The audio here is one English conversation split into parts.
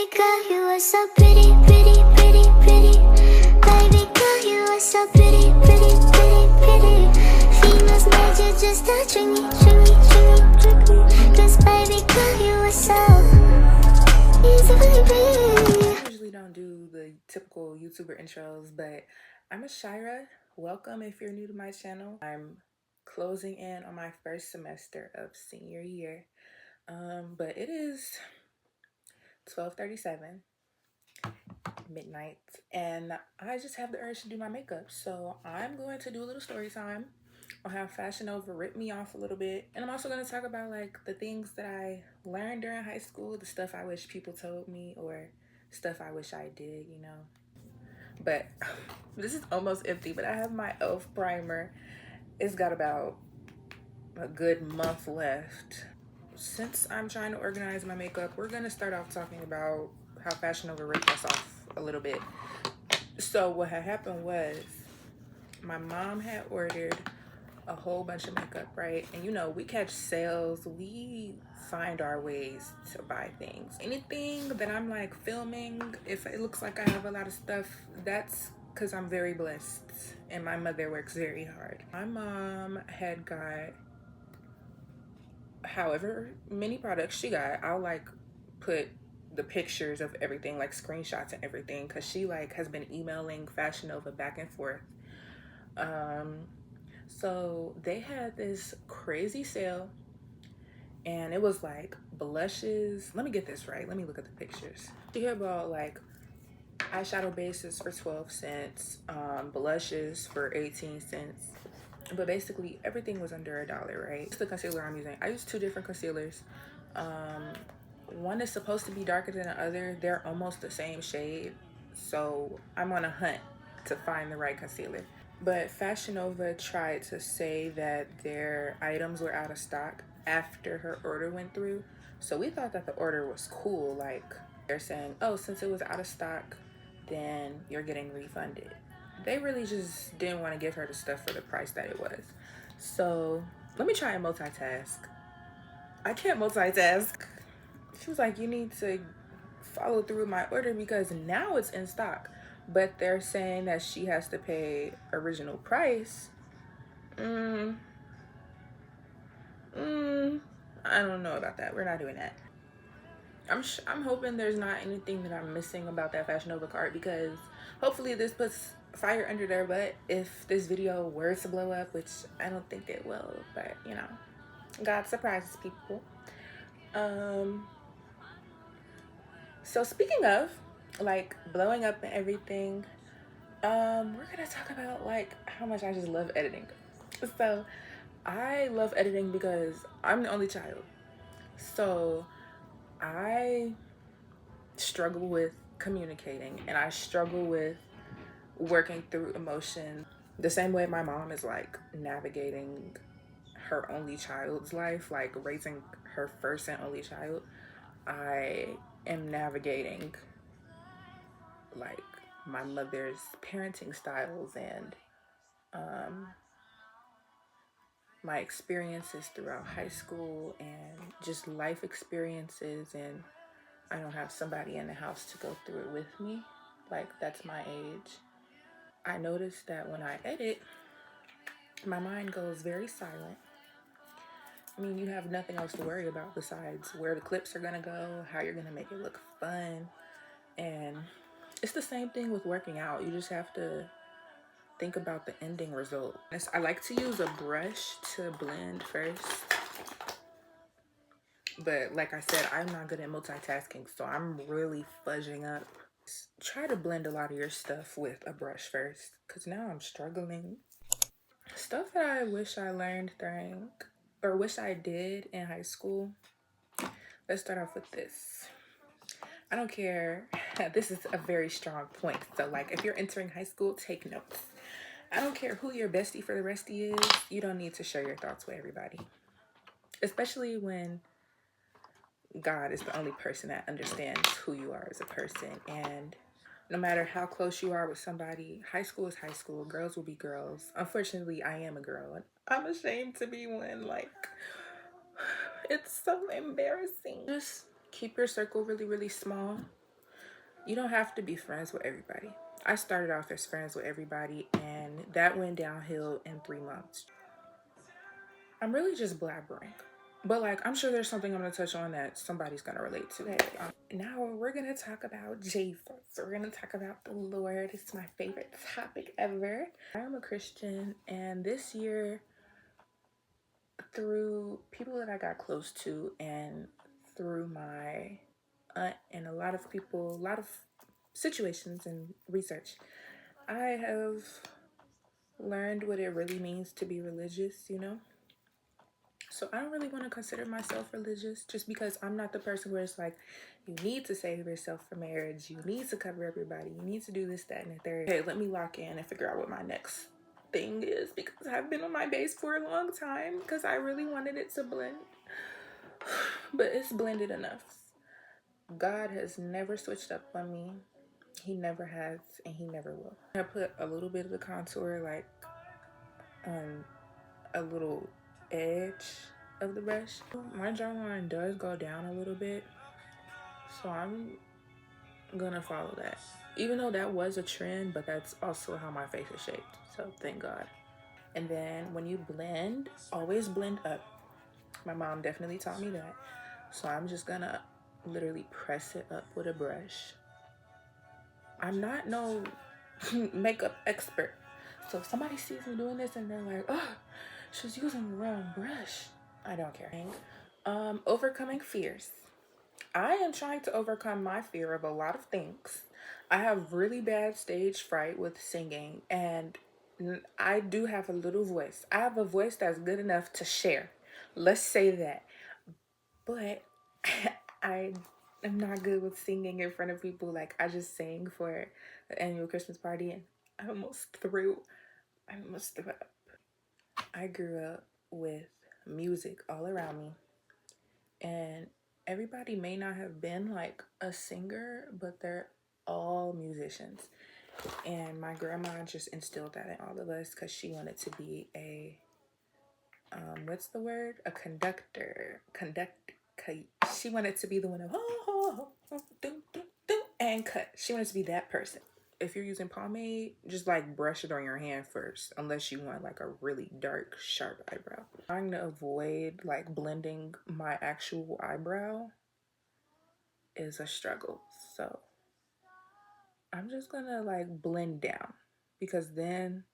Baby girl, you are so pretty, pretty, pretty, pretty. Baby girl, you are so pretty, pretty, pretty, pretty. Females made you just to trick me, trick me, trick me, trick me. 'Cause baby girl, you are so easily pretty. I usually don't do the typical YouTuber intros, but I'm Ashira. Welcome if you're new to my channel. I'm closing in on my first semester of senior year. But it is 12:37 midnight and I just have the urge to do my makeup, so I'm going to do a little story time. I'll have Fashion Nova rip me off a little bit, and I'm also going to talk about like the things that I learned during high school, the stuff I wish people told me, or stuff I wish I did, you know. But this is almost empty, but I have my e.l.f. primer. It's got about a good month left. Since I'm trying to organize my makeup, we're gonna start off talking about how Fashion Nova ripped us off a little bit. So what had happened was my mom had ordered a whole bunch of makeup, right? And you know, we catch sales, we find our ways to buy things. Anything that I'm like filming, if it looks like I have a lot of stuff, that's because I'm very blessed and my mother works very hard. My mom had got however many products she got. I'll like put the pictures of everything, like screenshots and everything, because she like has been emailing Fashion Nova back and forth. So they had this crazy sale and it was like blushes. Let me get this right, let me look at the pictures. You hear about like eyeshadow bases for 12 cents, blushes for 18 cents, but basically everything was under $1, right? It's the concealer I'm using. I use two different concealers. One is supposed to be darker than the other. They're almost the same shade, so I'm on a hunt to find the right concealer. But Fashion Nova tried to say that their items were out of stock after her order went through, so we thought that the order was cool. Like they're saying, oh, since it was out of stock, then you're getting refunded. They really just didn't want to give her the stuff for the price that it was. So let me try and multitask. I can't multitask. She was like, you need to follow through my order because now it's in stock, but they're saying that she has to pay original price. I don't know about that. We're not doing that. I'm hoping there's not anything that I'm missing about that Fashion Nova cart, because hopefully this puts fire under their butt if this video were to blow up, which I don't think it will, but you know, God surprises people. So speaking of like blowing up and everything, we're gonna talk about like how much I just love editing. So I love editing because I'm the only child, so I struggle with communicating and I struggle with working through emotion the same way my mom is like navigating her only child's life, like raising her first and only child. I am navigating like my mother's parenting styles and my experiences throughout high school and just life experiences, and I don't have somebody in the house to go through it with me. Like, that's my age. I noticed that when I edit, my mind goes very silent. I mean, you have nothing else to worry about besides where the clips are gonna go, how you're gonna make it look fun. And it's the same thing with working out. You just have to think about the ending result. I like to use a brush to blend first, but like I said, I'm not good at multitasking, so I'm really fudging up. Try to blend a lot of your stuff with a brush first, because now I'm struggling. Stuff that I wish I learned during, or wish I did in high school. Let's start off with this. I don't care. This is a very strong point. So like if you're entering high school, take notes. I don't care who your bestie for the restie is. You don't need to share your thoughts with everybody. Especially when God is the only person that understands who you are as a person. And no matter how close you are with somebody, high school is high school. Girls will be girls. Unfortunately, I am a girl and I'm ashamed to be one. Like, it's so embarrassing. Just keep your circle really, really small. You don't have to be friends with everybody. I started off as friends with everybody, and that went downhill in 3 months. I'm really just blabbering. But like, I'm sure there's something I'm gonna touch on that somebody's gonna relate to. Okay, now we're gonna talk about Jesus. We're gonna talk about the Lord. It's my favorite topic ever. I am a Christian, and this year, through people that I got close to, and through my aunt and a lot of people, a lot of situations and research, I have learned what it really means to be religious, you know? So I don't really want to consider myself religious just because I'm not the person where it's like, you need to save yourself for marriage, you need to cover everybody, you need to do this, that, and the third. Okay, let me lock in and figure out what my next thing is because I've been on my base for a long time because I really wanted it to blend. But it's blended enough. God has never switched up on me. He never has, and he never will. I put a little bit of the contour like on a little edge of the brush. My jawline does go down a little bit, so I'm gonna follow that. Even though that was a trend, but that's also how my face is shaped, so thank God. And then when you blend, always blend up. My mom definitely taught me that. So I'm just gonna literally press it up with a brush. I'm not no makeup expert. So if somebody sees me doing this and they're like, oh, she's using the wrong brush, I don't care. Overcoming fears. I am trying to overcome my fear of a lot of things. I have really bad stage fright with singing, and I do have a little voice. I have a voice that's good enough to share. Let's say that. But I am not good with singing in front of people. Like, I just sang for the annual Christmas party and I almost threw up. I grew up with music all around me, and everybody may not have been like a singer, but they're all musicians. And my grandma just instilled that in all of us because she wanted to be a what's the word? A conductor. She wanted to be the one of and cut. She wanted to be that person. If you're using pomade, just like brush it on your hand first, unless you want like a really dark, sharp eyebrow. Trying to avoid like blending my actual eyebrow is a struggle. So I'm just gonna like blend down because then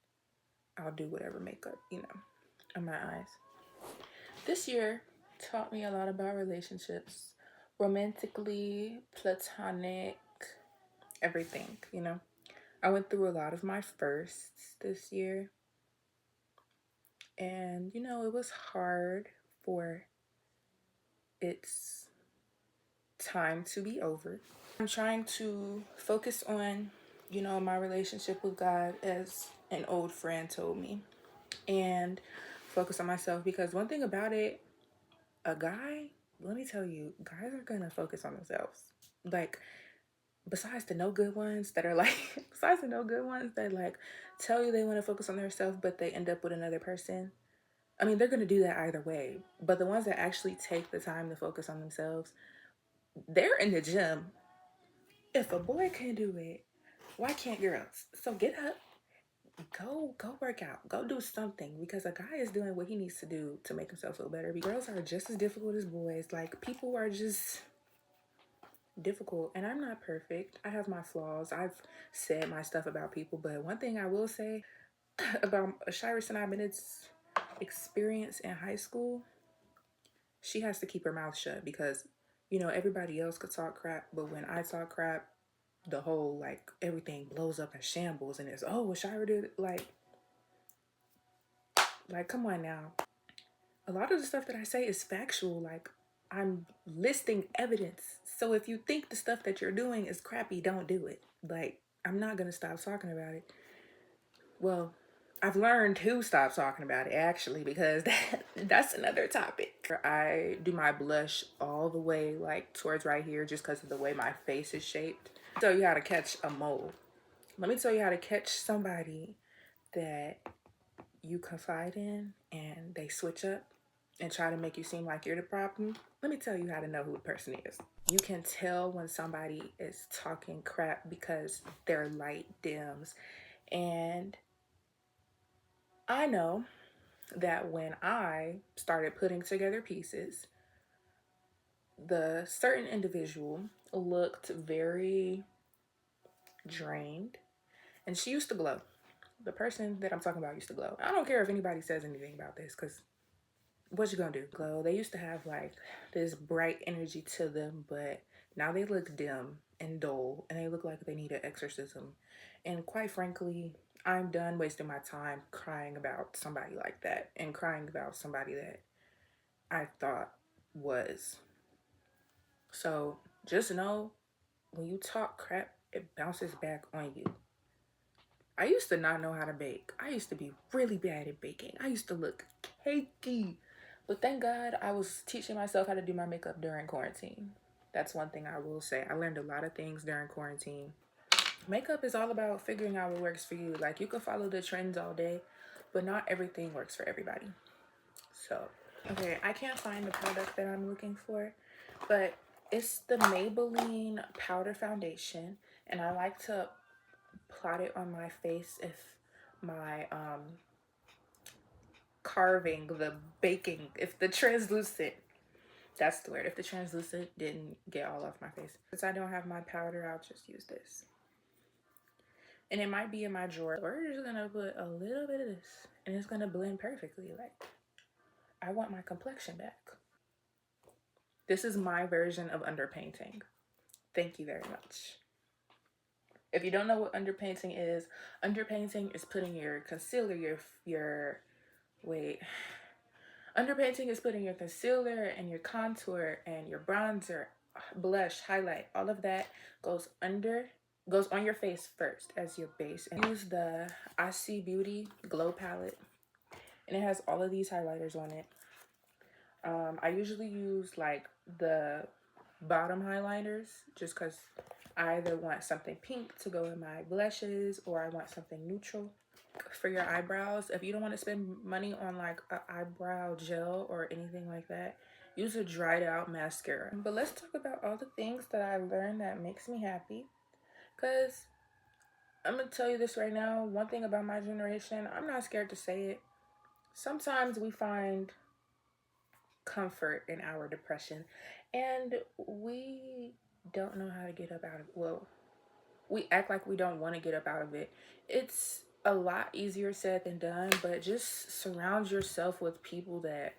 I'll do whatever makeup, you know, on my eyes. This year taught me a lot about relationships, romantically, platonic, everything, you know. I went through a lot of my firsts this year, and you know, it was hard for its time to be over. I'm trying to focus on, you know, my relationship with God, as an old friend told me, and focus on myself because one thing about it, a guy, let me tell you, guys are gonna focus on themselves. Like, besides the no good ones that are like, besides the no good ones that like tell you they want to focus on themselves, but they end up with another person. I mean, they're gonna do that either way. But the ones that actually take the time to focus on themselves, they're in the gym. If a boy can do it, why can't girls? So get up, go work out, go do something, because a guy is doing what he needs to do to make himself feel better. Girls are just as difficult as boys. Like, people are just difficult, and I'm not perfect. I have my flaws. I've said my stuff about people, but one thing I will say about Shyrus and Ibn's experience in high school, she has to keep her mouth shut because, you know, everybody else could talk crap, but when I talk crap, the whole like everything blows up in shambles, and it's, oh, well, Shira did like come on now. A lot of the stuff that I say is factual. Like, I'm listing evidence. So if you think the stuff that you're doing is crappy, don't do it. Like, I'm not gonna stop talking about it. Well, I've learned to stop talking about it actually, because that's another topic. I do my blush all the way like towards right here just because of the way my face is shaped. I'll tell you how to catch a mole. Let me tell you how to catch somebody that you confide in and they switch up. and try to make you seem like you're the problem, let me tell you how to know who the person is. You can tell when somebody is talking crap because their light dims. And I know that when I started putting together pieces, the certain individual looked very drained, and she used to glow. The person that I'm talking about used to glow. I don't care if anybody says anything about this, because what you gonna do? Glow. They used to have like this bright energy to them, but now they look dim and dull, and they look like they need an exorcism. And quite frankly, I'm done wasting my time crying about somebody like that, and crying about somebody that I thought was. So just know, when you talk crap, it bounces back on you. I used to not know how to bake. I used to be really bad at baking. I used to look cakey. But thank God I was teaching myself how to do my makeup during quarantine. That's one thing I will say. I learned a lot of things during quarantine. Makeup is all about figuring out what works for you. Like, you can follow the trends all day, but not everything works for everybody. So, okay, I can't find the product that I'm looking for, but it's the Maybelline powder foundation, and I like to plot it on my face if my carving, the baking, if the translucent, that's the word, if the translucent didn't get all off my face. Since I don't have my powder, I'll just use this. And it might be in my drawer. We're just gonna put a little bit of this, and it's gonna blend perfectly. Like, I want my complexion back. This is my version of underpainting. Thank you very much. If you don't know what underpainting is putting your concealer, underpainting is putting your concealer and your contour and your bronzer, blush, highlight, all of that goes on your face first as your base. And use the I See Beauty Glow Palette, and it has all of these highlighters on it. I usually use like the bottom highlighters just because I either want something pink to go in my blushes, or I want something neutral for your eyebrows. If you don't want to spend money on like an eyebrow gel or anything like that, use a dried out mascara. But let's talk about all the things that I learned that makes me happy, because I'm gonna tell you this right now. One thing about my generation, I'm not scared to say it. Sometimes we find comfort in our depression, and we don't know how to get up out of it. Well, we act like we don't want to get up out of it. It's a lot easier said than done, but just surround yourself with people that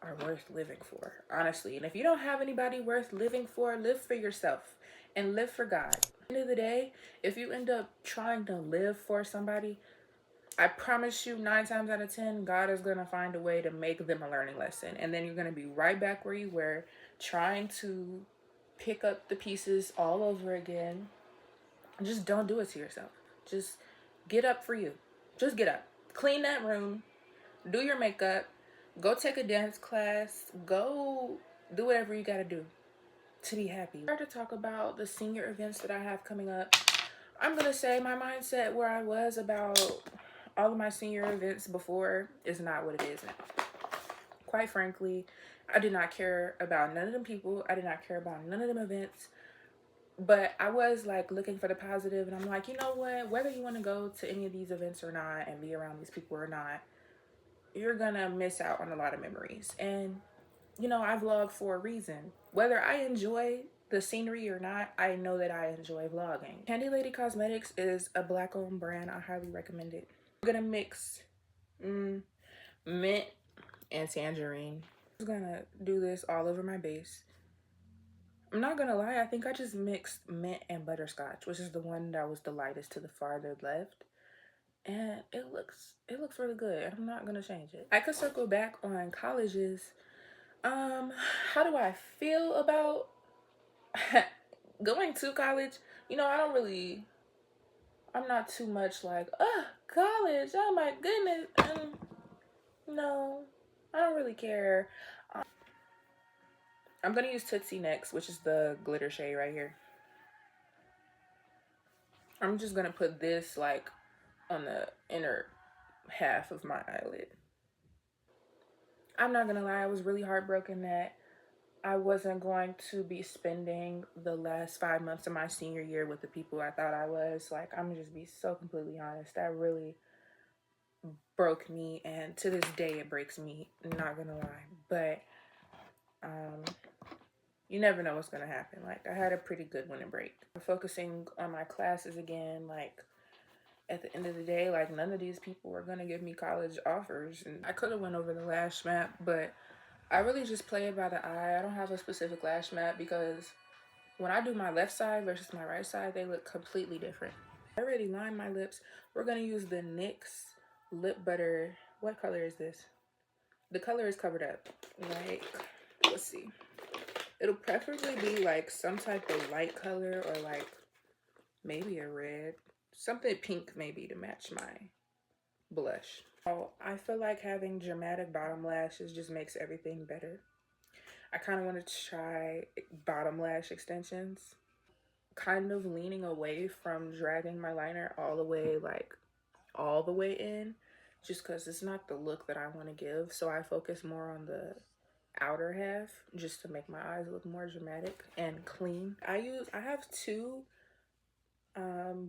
are worth living for, honestly. And if you don't have anybody worth living for, live for yourself and live for God. At the end of the day, if you end up trying to live for somebody, I promise you 9 times out of 10, God is going to find a way to make them a learning lesson. And then you're going to be right back where you were, trying to pick up the pieces all over again. Just don't do it to yourself. Just get up for you. Just get up. Clean that room. Do your makeup. Go take a dance class. Go do whatever you got to do to be happy. To talk about the senior events that I have coming up, I'm going to say my mindset where I was about all of my senior events before is not what it is now. Quite frankly, I did not care about none of them people. I did not care about none of them events. But I was like looking for the positive, and I'm like, you know what? Whether you want to go to any of these events or not and be around these people or not, you're gonna miss out on a lot of memories. And you know, I vlog for a reason. Whether I enjoy the scenery or not, I know that I enjoy vlogging. Candy Lady Cosmetics is a Black-owned brand. I highly recommend it. I'm gonna mix mint and tangerine. I'm just gonna do this all over my base. I'm not gonna lie, I think I just mixed mint and butterscotch, which is the one that was the lightest to the farther left. And it looks really good. I'm not gonna change it. I could circle back on colleges. How do I feel about going to college? You know, I'm not too much like, college, oh my goodness. No, I don't really care. I'm gonna use Tootsie next, which is the glitter shade right here. I'm just gonna put this like on the inner half of my eyelid. I'm not gonna lie, I was really heartbroken that I wasn't going to be spending the last 5 months of my senior year with the people I thought I was. Like, I'm gonna just be so completely honest. That really broke me, and to this day it breaks me, not gonna lie. But you never know what's gonna happen. Like, I had a pretty good winter break. I'm focusing on my classes again. Like, at the end of the day, like, none of these people were gonna give me college offers, and I could have went over the lash map, but I really just play it by the eye. I don't have a specific lash map because when I do my left side versus my right side, they look completely different. I already lined my lips. We're gonna use the NYX lip butter. What color is this? The color is covered up. Like, let's see. It'll preferably be like some type of light color, or like maybe a red. Something pink maybe to match my blush. Oh, I feel like having dramatic bottom lashes just makes everything better. I kind of want to try bottom lash extensions. Kind of leaning away from dragging my liner all the way, like all the way in, just because it's not the look that I want to give. So I focus more on the outer half just to make my eyes look more dramatic and clean. I have two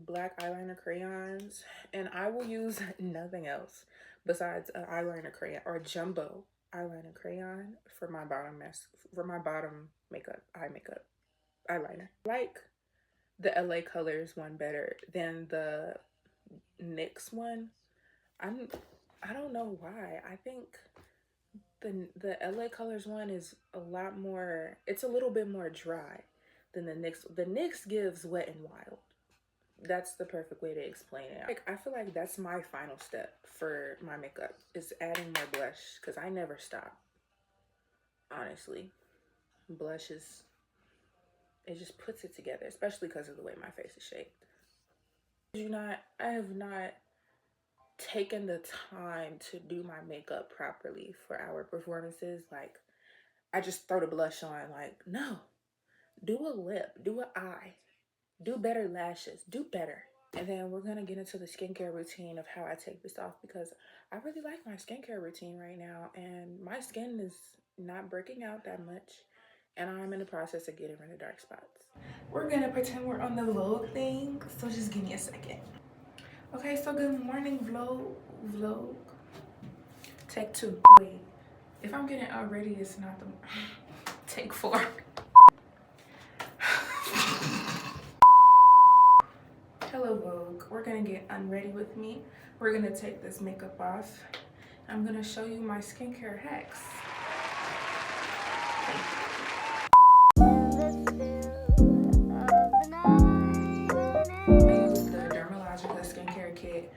black eyeliner crayons, and I will use nothing else besides an eyeliner crayon or a jumbo eyeliner crayon for my bottom makeup, eye makeup eyeliner. I like the LA Colors one better than the NYX one. I don't know why. I think the LA Colors one is a lot more, it's a little bit more dry than the NYX. The NYX gives Wet and Wild. That's the perfect way to explain it. Like, I feel like that's my final step for my makeup, is adding more blush, because I never stop. Honestly, blush is, it just puts it together, especially because of the way my face is shaped. I have not taken the time to do my makeup properly for our performances. Like, I just throw the blush on. Like, no, do a lip, do an eye, do better lashes, do better. And then we're gonna get into the skincare routine of how I take this off, because I really like my skincare routine right now, and my skin is not breaking out that much, and I'm in the process of getting rid of dark spots. We're gonna pretend we're on the Vogue thing, so just give me a second. Okay, so good morning, vlog. Take 2. Wait, if I'm getting unready, it's not the take 4. Hello, Vogue. We're gonna get unready with me. We're gonna take this makeup off. I'm gonna show you my skincare hacks. I use the Dermalogica skincare kit.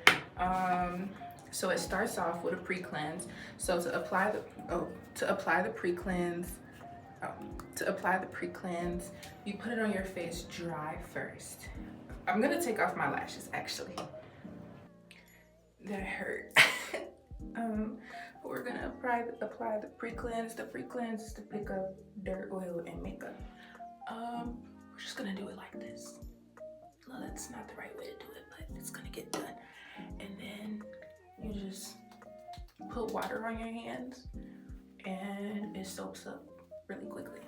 So it starts off with a pre-cleanse. So to apply the pre-cleanse, you put it on your face dry first. I'm gonna take off my lashes, actually. That hurt. We're gonna apply the pre-cleanse. The pre-cleanse is to pick up dirt, oil, and makeup. We're just gonna do it like this. No, that's not the right way to do it, but it's gonna get done. And then you just put water on your hands, and it soaks up really quickly.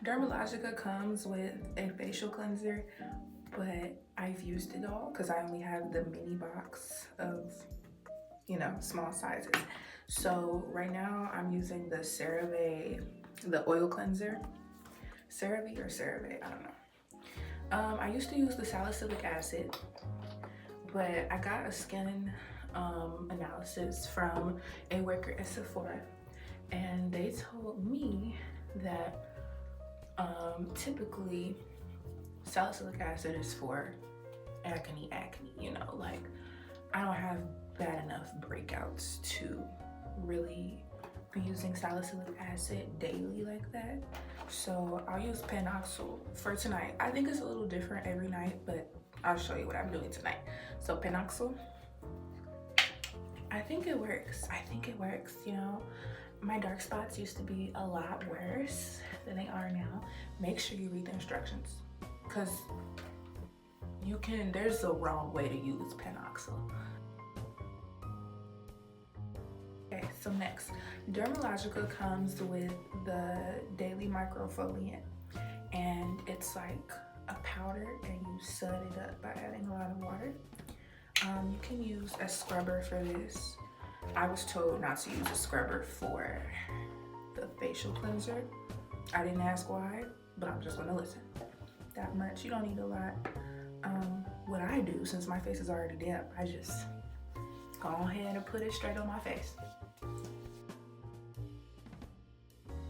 Dermalogica comes with a facial cleanser, but I've used it all because I only have the mini box of, small sizes. So right now I'm using the CeraVe, the oil cleanser. CeraVe or CeraVe, I don't know. I used to use the salicylic acid, but I got a skin analysis from a worker at Sephora, and they told me that typically salicylic acid is for acne, like, I don't have bad enough breakouts to really be using salicylic acid daily like that. So I'll use Panoxyl for tonight. I think it's a little different every night, but I'll show you what I'm doing tonight. So Panoxyl, I think it works. My dark spots used to be a lot worse than they are now. Make sure you read the instructions, because there's a wrong way to use Panoxyl. Okay, so next, Dermalogica comes with the Daily Microfoliant, and it's like a powder and you sud it up by adding a lot of water. You can use a scrubber for this. I was told not to use a scrubber for the facial cleanser. I didn't ask why, but I'm just gonna listen. That much, you don't need a lot. What I do, since my face is already damp, I just go ahead and put it straight on my face.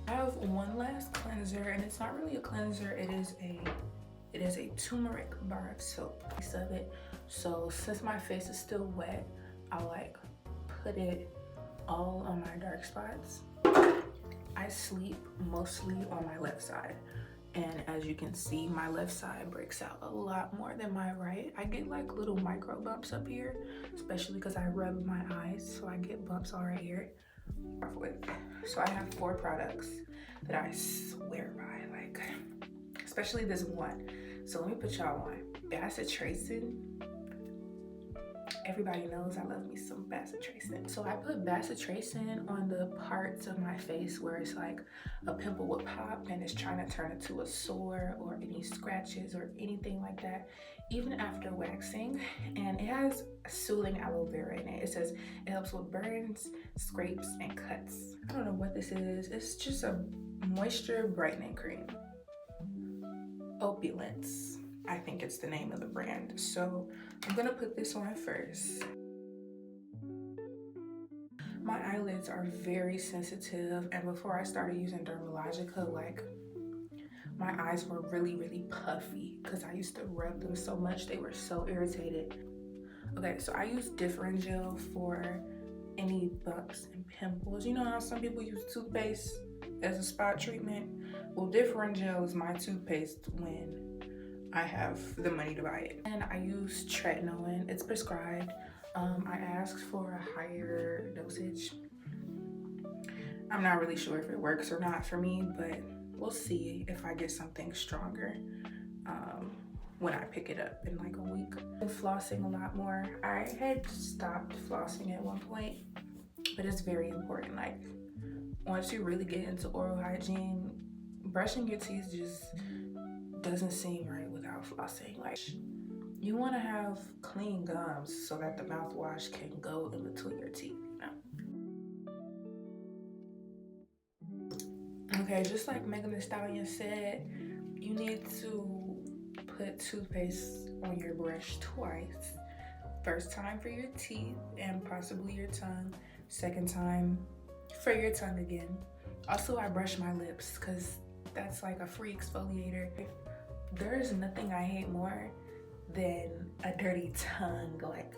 I have one last cleanser, and it's not really a cleanser, it is a turmeric bar of soap. Piece of it. So since my face is still wet, I like put it all on my dark spots. I sleep mostly on my left side, and as you can see, my left side breaks out a lot more than my right. I get like little micro bumps up here, especially because I rub my eyes, so I get bumps all right here. So I have 4 products that I swear by, like especially this one. So let me put y'all on. Bacitracin. Everybody knows I love me some bacitracin. So I put bacitracin on the parts of my face where it's like a pimple would pop and it's trying to turn into a sore, or any scratches or anything like that, even after waxing. And it has soothing aloe vera in it. It says it helps with burns, scrapes, and cuts. I don't know what this is. It's just a moisture brightening cream. Opulence, I think it's the name of the brand. So I'm gonna put this on first. My eyelids are very sensitive, and before I started using Dermalogica, like my eyes were really puffy because I used to rub them so much. They were so irritated. Okay, so I use different gel for any bumps and pimples. You know how some people use toothpaste as a spot treatment? Well, different gel is my toothpaste when I have the money to buy it. And I use tretinoin. It's prescribed. I asked for a higher dosage. I'm not really sure if it works or not for me, but we'll see if I get something stronger when I pick it up in like a week. I'm flossing a lot more. I had stopped flossing at one point, but it's very important. Like, once you really get into oral hygiene, brushing your teeth just doesn't seem right without flossing. Like, you want to have clean gums so that the mouthwash can go in between your teeth, you know? Okay, just like Megan Thee Stallion said, you need to put toothpaste on your brush twice. First time for your teeth and possibly your tongue. Second time for your tongue again. Also, I brush my lips because that's like a free exfoliator. There is nothing I hate more than a dirty tongue. Like,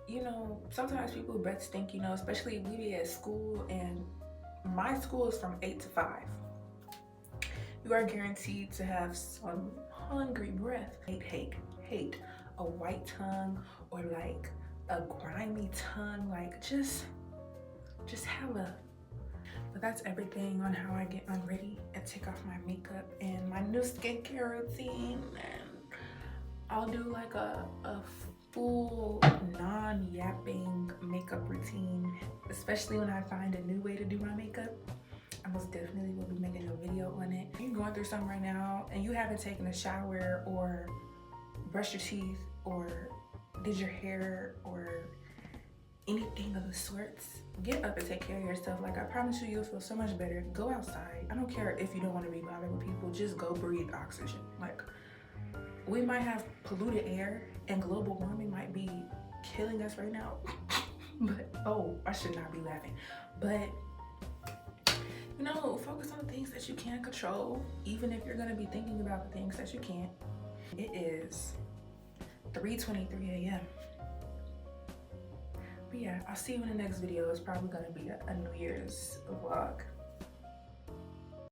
you know, sometimes people breath stink, you know, especially we be at school, and my school is from 8 to 5. You are guaranteed to have some hungry breath. Hate a white tongue or like a grimy tongue. Like, just have a. But that's everything on how I get unready and take off my makeup and my new skincare routine. And I'll do like a full non-yapping makeup routine, especially when I find a new way to do my makeup. I most definitely will be making a video on it. If you're going through something right now and you haven't taken a shower or brushed your teeth or did your hair or anything of the sorts, get up and take care of yourself. Like, I promise you, you'll feel so much better. Go outside. I don't care if you don't want to be bothered with people. Just go breathe oxygen. Like, we might have polluted air and global warming might be killing us right now. But, oh, I should not be laughing. But, you know, focus on the things that you can control, even if you're going to be thinking about the things that you can't. It is 3:23 a.m. But yeah, I'll see you in the next video. It's probably going to be a New Year's vlog.